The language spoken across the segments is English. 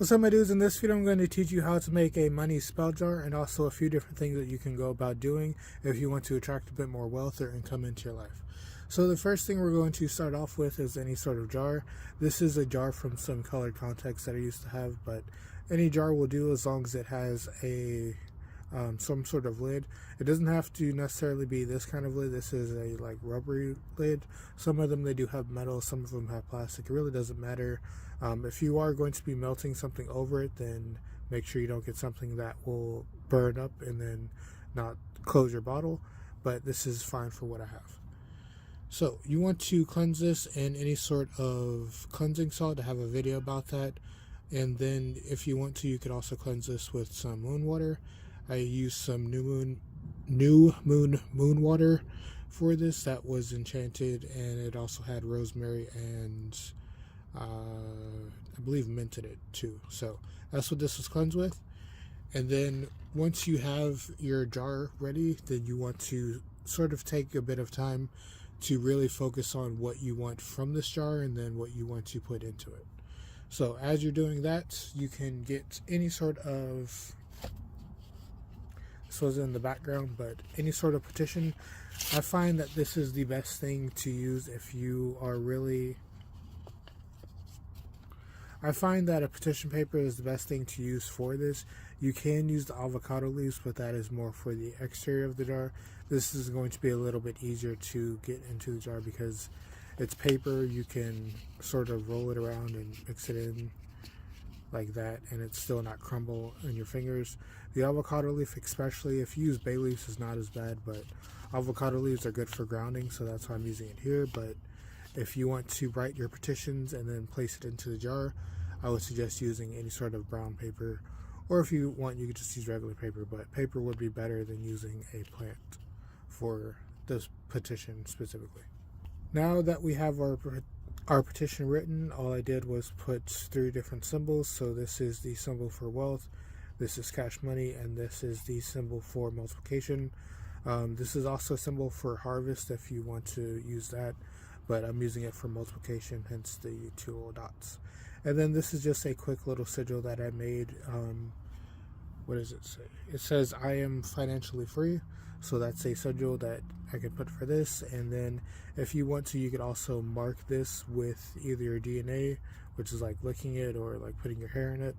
What's up, my dudes? In this video I'm going to teach you how to make a money spell jar and also a few different things that you can go about doing if you want to attract a bit more wealth or income into your life. So the first thing we're going to start off with is any sort of jar. This is a jar from some colored contacts that I used to have, but any jar will do as long as it has a some sort of lid. It doesn't have to necessarily be this kind of lid. This is a like rubbery lid. Some of them they do have metal, some of them have plastic. It really doesn't matter. If you are going to be melting something over it, then make sure you don't get something that will burn up and then not close your bottle, but this is fine for what I have. So you want to cleanse this in any sort of cleansing salt. I have a video about that. And then if you want to, you could also cleanse this with some moon water. I used some new moon water for this that was enchanted, and it also had rosemary and I believe mint in it too. So that's what this was cleansed with. And then once you have your jar ready, then you want to sort of take a bit of time to really focus on what you want from this jar and then what you want to put into it. So as you're doing that, you can get any sort of, this was in the background, but any sort of petition. I find that this is the best thing to use if you are really, I find that a petition paper is the best thing to use for this. You can use the avocado leaves, but that is more for the exterior of the jar. This is going to be a little bit easier to get into the jar because it's paper. You can sort of roll it around and mix it in like that, and it's still not crumble in your fingers. The avocado leaf, especially if you use bay leaves, is not as bad, but avocado leaves are good for grounding, so that's why I'm using it here. But if you want to write your petitions and then place it into the jar, I would suggest using any sort of brown paper, or if you want, you could just use regular paper, but paper would be better than using a plant for this petition specifically. Now that we have our petition written, all I did was put 3 different symbols. So this is the symbol for wealth, this is cash money, and this is the symbol for multiplication. This is also a symbol for harvest if you want to use that, but I'm using it for multiplication, hence the 2 little dots. And then this is just a quick little sigil that I made. What does it say? It says, "I am financially free." So that's a sigil that I can put for this. And then if you want to, you could also mark this with either your DNA, which is like licking it or like putting your hair in it,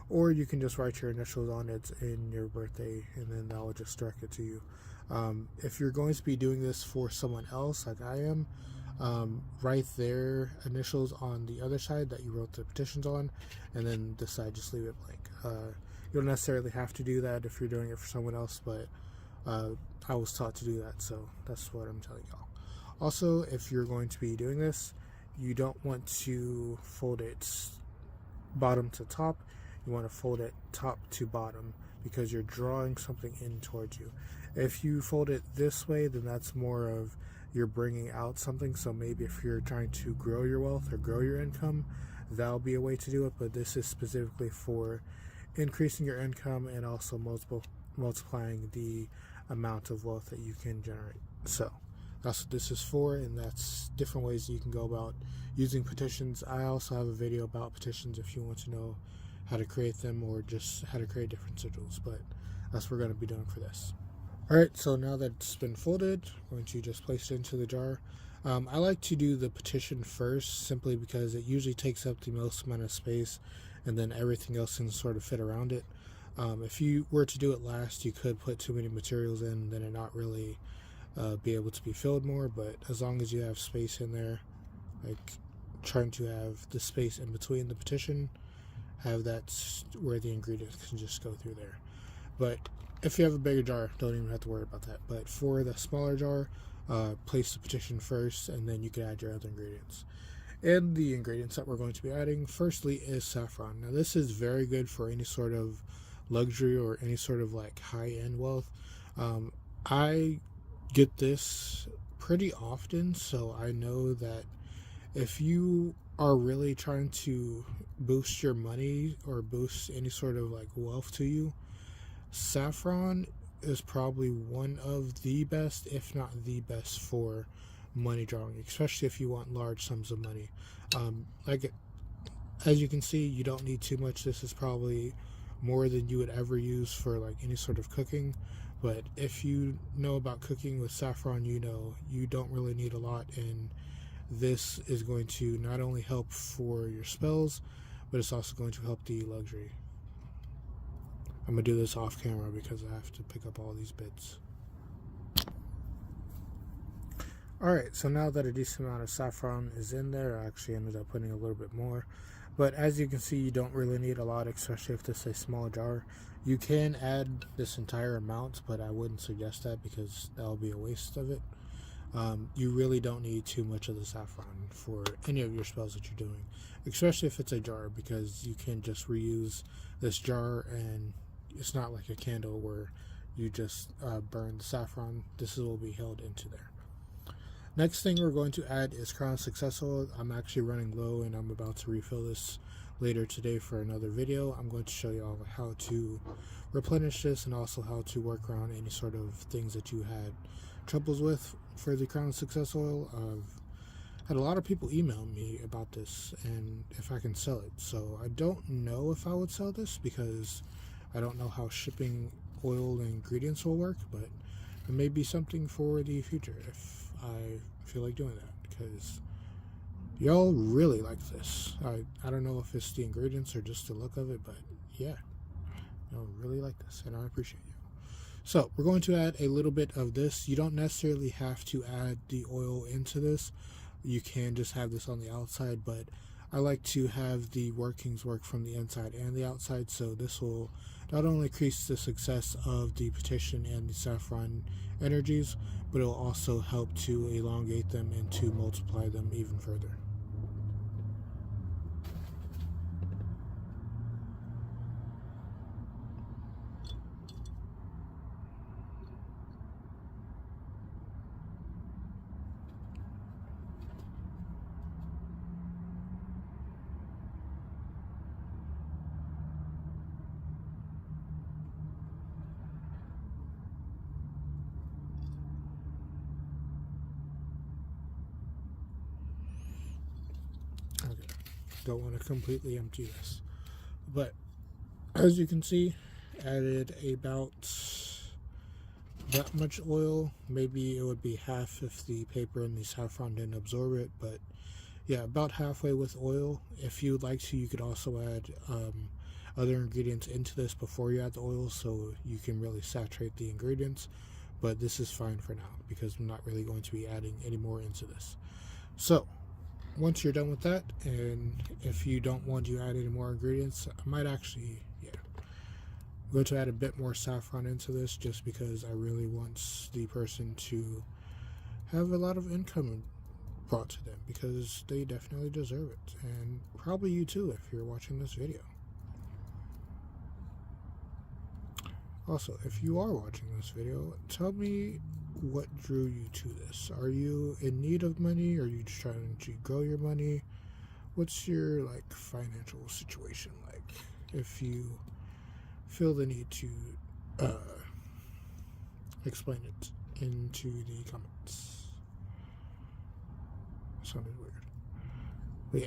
or you can just write your initials on it in your birthday, and then that will just direct it to you. If you're going to be doing this for someone else, like I am, write their initials on the other side that you wrote the petitions on, and then this side just leave it blank. You don't necessarily have to do that if you're doing it for someone else, but I was taught to do that, so that's what I'm telling y'all. Also, if you're going to be doing this, you don't want to fold it bottom to top. You want to fold it top to bottom because you're drawing something in towards you. If you fold it this way, then that's more of you're bringing out something. So maybe if you're trying to grow your wealth or grow your income, that'll be a way to do it. But this is specifically for increasing your income and also multiplying the amount of wealth that you can generate. So that's what this is for, and that's different ways that you can go about using petitions. I also have a video about petitions if you want to know how to create them or just how to create different sigils, but that's what we're going to be doing for this. Alright, so now that it's been folded, I'm going to just place it into the jar. I like to do the petition first simply because it usually takes up the most amount of space, and then everything else can sort of fit around it. If you were to do it last, you could put too many materials in, then it not really be able to be filled more, but as long as you have space in there, like trying to have the space in between the petition, have that where the ingredients can just go through there. But if you have a bigger jar, don't even have to worry about that. But for the smaller jar, place the petition first, and then you can add your other ingredients. And the ingredients that we're going to be adding, firstly, is saffron. Now this is very good for any sort of luxury or any sort of like high-end wealth. I get this pretty often, so I know that if you are really trying to boost your money or boost any sort of like wealth to you, saffron is probably one of the best, if not the best, for money drawing, especially if you want large sums of money. Like as you can see, you don't need too much. This is probably more than you would ever use for like any sort of cooking. But if you know about cooking with saffron, you know you don't really need a lot, and this is going to not only help for your spells, but it's also going to help the luxury. I'm going to do this off camera because I have to pick up all these bits. Alright, so now that a decent amount of saffron is in there, I actually ended up putting a little bit more. But as you can see, you don't really need a lot, especially if this is a small jar. You can add this entire amount, but I wouldn't suggest that because that will be a waste of it. You really don't need too much of the saffron for any of your spells that you're doing, especially if it's a jar, because you can just reuse this jar, and it's not like a candle where you just burn the saffron. This will be held into there. Next thing we're going to add is Crown Success Oil. I'm actually running low and I'm about to refill this later today for another video. I'm going to show you all how to replenish this and also how to work around any sort of things that you had troubles with for the Crown Success Oil. I've had a lot of people email me about this and if I can sell it. So I don't know if I would sell this because I don't know how shipping oil and ingredients will work, but it may be something for the future if I feel like doing that, because y'all really like this. I don't know if it's the ingredients or just the look of it, but yeah, y'all really like this and I appreciate you. So we're going to add a little bit of this. You don't necessarily have to add the oil into this. You can just have this on the outside, but I like to have the workings work from the inside and the outside, so this will not only increase the success of the petition and the saffron energies, but it will also help to elongate them and to multiply them even further. Don't want to completely empty this, but as you can see, added about that much oil. Maybe it would be half if the paper and the saffron didn't absorb it, but yeah, about halfway with oil. If you would like to, you could also add other ingredients into this before you add the oil, so you can really saturate the ingredients, but this is fine for now because I'm not really going to be adding any more into this. So once you're done with that, and if you don't want to add any more ingredients, I might actually, I'm going to add a bit more saffron into this just because I really want the person to have a lot of income brought to them, because they definitely deserve it, and probably you too if you're watching this video. Also, if you are watching this video, tell me what drew you to this. Are you in need of money? Are you just trying to grow your money? What's your financial situation like? If you feel the need to explain it into the comments. Sounded weird, but yeah.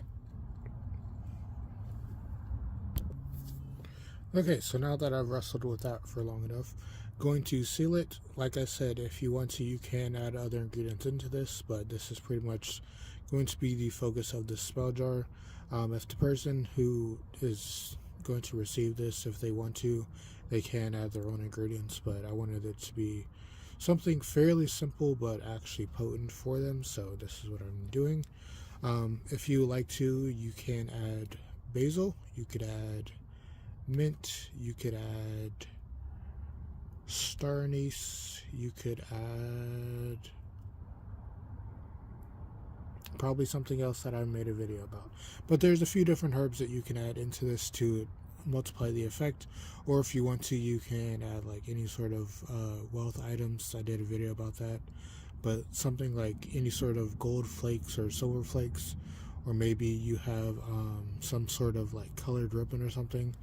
Okay, so now that I've wrestled with that for long enough, going to seal it. Like I said, if you want to, you can add other ingredients into this, but this is pretty much going to be the focus of this spell jar. If the person who is going to receive this, if they want to, they can add their own ingredients, but I wanted it to be something fairly simple but actually potent for them, so this is what I'm doing. If you like to, you can add basil, you could add mint, you could add star anise, you could add probably something else that I made a video about, but there's a few different herbs that you can add into this to multiply the effect. Or if you want to, you can add any sort of wealth items. I did a video about that, but something like any sort of gold flakes or silver flakes, or maybe you have some sort of colored ribbon or something.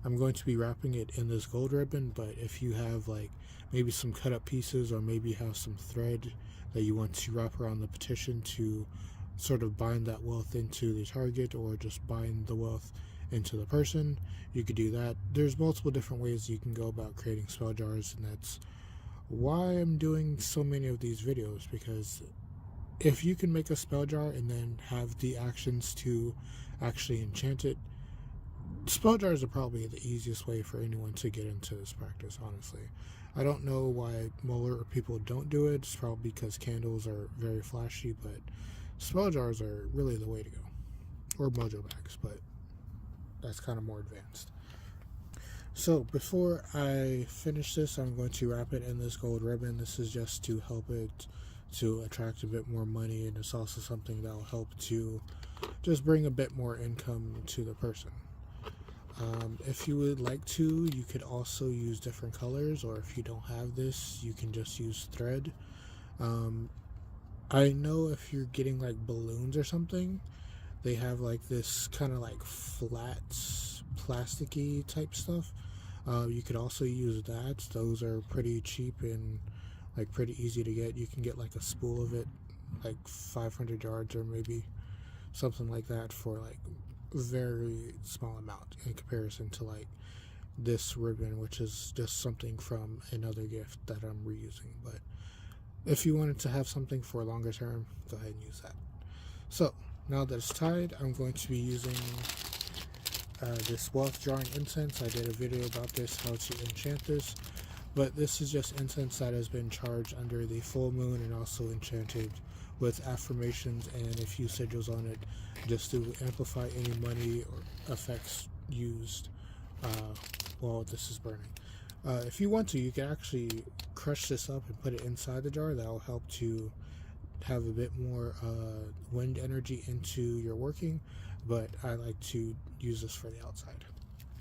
I'm going to be wrapping it in this gold ribbon, but if you have maybe some cut up pieces, or maybe have some thread that you want to wrap around the petition to sort of bind that wealth into the target, or just bind the wealth into the person, you could do that. There's multiple different ways you can go about creating spell jars, and that's why I'm doing so many of these videos, because if you can make a spell jar and then have the actions to actually enchant it, spell jars are probably the easiest way for anyone to get into this practice, honestly. I don't know why more people don't do it. It's probably because candles are very flashy, but spell jars are really the way to go. Or mojo bags, but that's kind of more advanced. So before I finish this, I'm going to wrap it in this gold ribbon. This is just to help it to attract a bit more money, and it's also something that will help to just bring a bit more income to the person. If you would like to, you could also use different colors, or if you don't have this, you can just use thread. I know if you're getting like balloons or something, they have like this kind of like flat plasticky type stuff. You could also use that. Those are pretty cheap and like pretty easy to get. You can get like a spool of it, like 500 yards or maybe something like that, for like very small amount in comparison to like this ribbon, which is just something from another gift that I'm reusing. But if you wanted to have something for a longer term, go ahead and use that. So now that it's tied, I'm going to be using this wealth drawing incense. I did a video about this, how to enchant this, but this is just incense that has been charged under the full moon and also enchanted with affirmations and a few sigils on it, just to amplify any money or effects used while this is burning. If you want to, you can actually crush this up and put it inside the jar. That will help to have a bit more wind energy into your working, but I like to use this for the outside.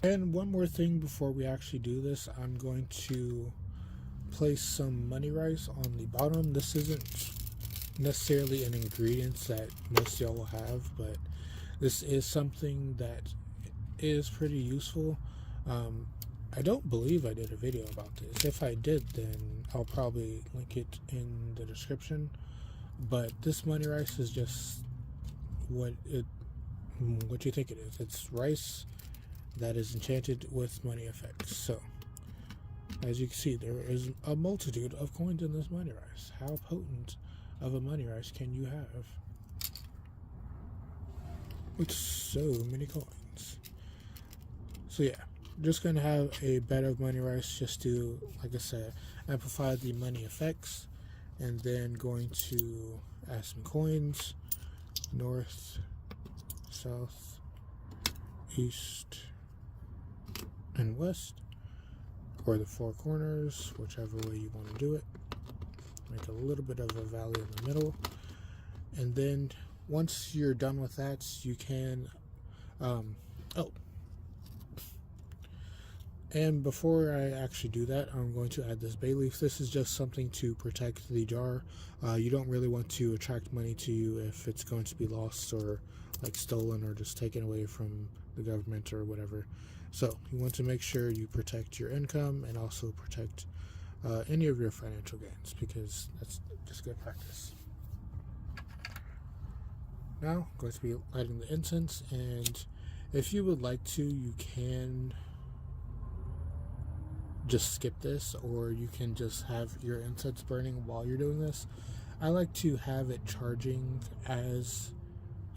And one more thing before we actually do this, I'm going to place some money rice on the bottom. This isn't necessarily an ingredient that most y'all will have, but this is something that is pretty useful. I don't believe I did a video about this. If I did, then I'll probably link it in the description. But this money rice is just what you think it is. It's rice that is enchanted with money effects. So as you can see, there is a multitude of coins in this money rice. How potent of a money rice can you have with so many coins? So yeah, just gonna have a bed of money rice just to, like I said, amplify the money effects, and then going to add some coins, north, south, east, and west, or the four corners, whichever way you want to do it. Make a little bit of a valley in the middle, and then once you're done with that, you can and before I actually do that, I'm going to add this bay leaf. This is just something to protect the jar. You don't really want to attract money to you if it's going to be lost or like stolen or just taken away from the government or whatever. So you want to make sure you protect your income and also protect any of your financial gains, because that's just good practice. Now I'm going to be lighting the incense, and if you would like to, you can just skip this, or you can just have your incense burning while you're doing this. I like to have it charging as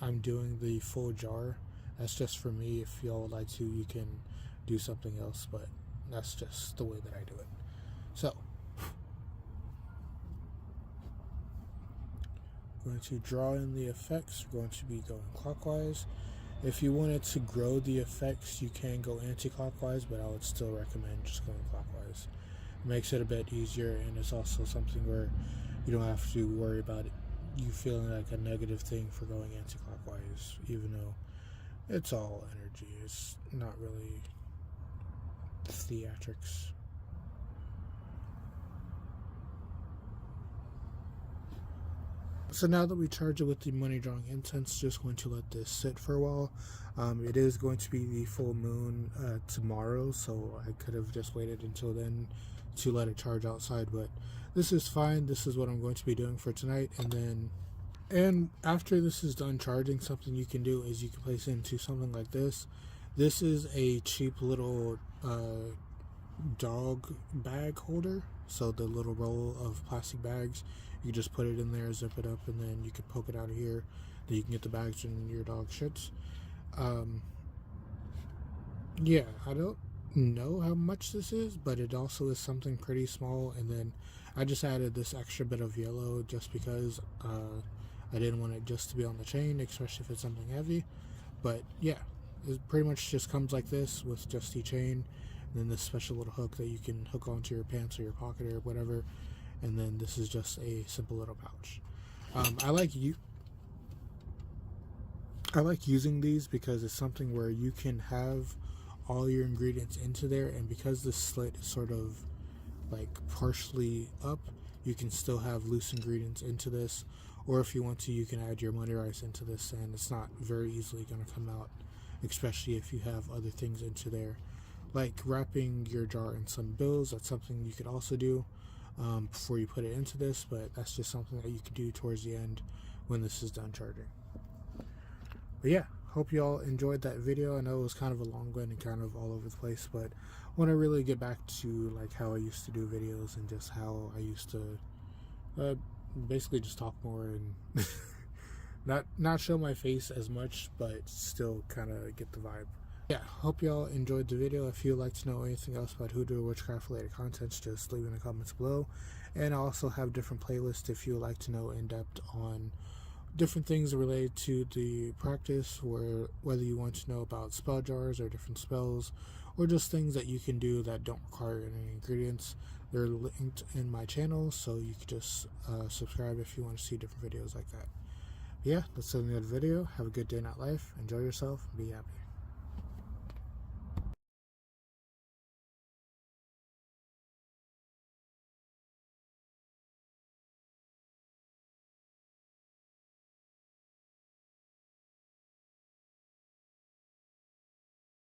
I'm doing the full jar. That's just for me. If y'all would like to, you can do something else, but that's just the way that I do it. So I'm going to draw in the effects. We're going to be going clockwise. If you wanted to grow the effects, you can go anti-clockwise, but I would still recommend just going clockwise. It makes it a bit easier, and it's also something where you don't have to worry about it, you feeling like a negative thing for going anti-clockwise, even though it's all energy. It's not really theatrics. So now that we charge it with the money drawing incense, just going to let this sit for a while. It is going to be the full moon tomorrow, so I could have just waited until then to let it charge outside, but this is fine. This is what I'm going to be doing for tonight, and then And after this is done charging, something you can do is you can place it into something like this. This is a cheap little dog bag holder. So the little roll of plastic bags, you just put it in there, zip it up, and then you can poke it out of here. Then you can get the bags when your dog shits. Yeah, I don't know how much this is, but it also is something pretty small. And then I just added this extra bit of yellow just because I didn't want it just to be on the chain, especially if it's something heavy. But yeah, it pretty much just comes like this with just the chain, and then this special little hook that you can hook onto your pants or your pocket or whatever. And then this is just a simple little pouch. I like using these because it's something where you can have all your ingredients into there, and because the slit is sort of like partially up, you can still have loose ingredients into this. Or if you want to, you can add your money rice into this, and it's not very easily going to come out, especially if you have other things into there, like wrapping your jar in some bills. That's something you could also do before you put it into this, but that's just something that you could do towards the end when this is done charging. But yeah, hope you all enjoyed that video. I know it was kind of a long one and kind of all over the place, but I want to really get back to like how I used to do videos and just how I used to basically just talk more and not show my face as much, but still kind of get the vibe. Yeah, hope y'all enjoyed the video. If you'd like to know anything else about hoodoo or witchcraft related contents, just leave in the comments below. And I also have different playlists if you would like to know in depth on different things related to the practice, or whether you want to know about spell jars or different spells, or just things that you can do that don't require any ingredients. They're linked in my channel, so you can just subscribe if you want to see different videos like that. But yeah, that's the end of the video. Have a good day, not life. Enjoy yourself. Be happy.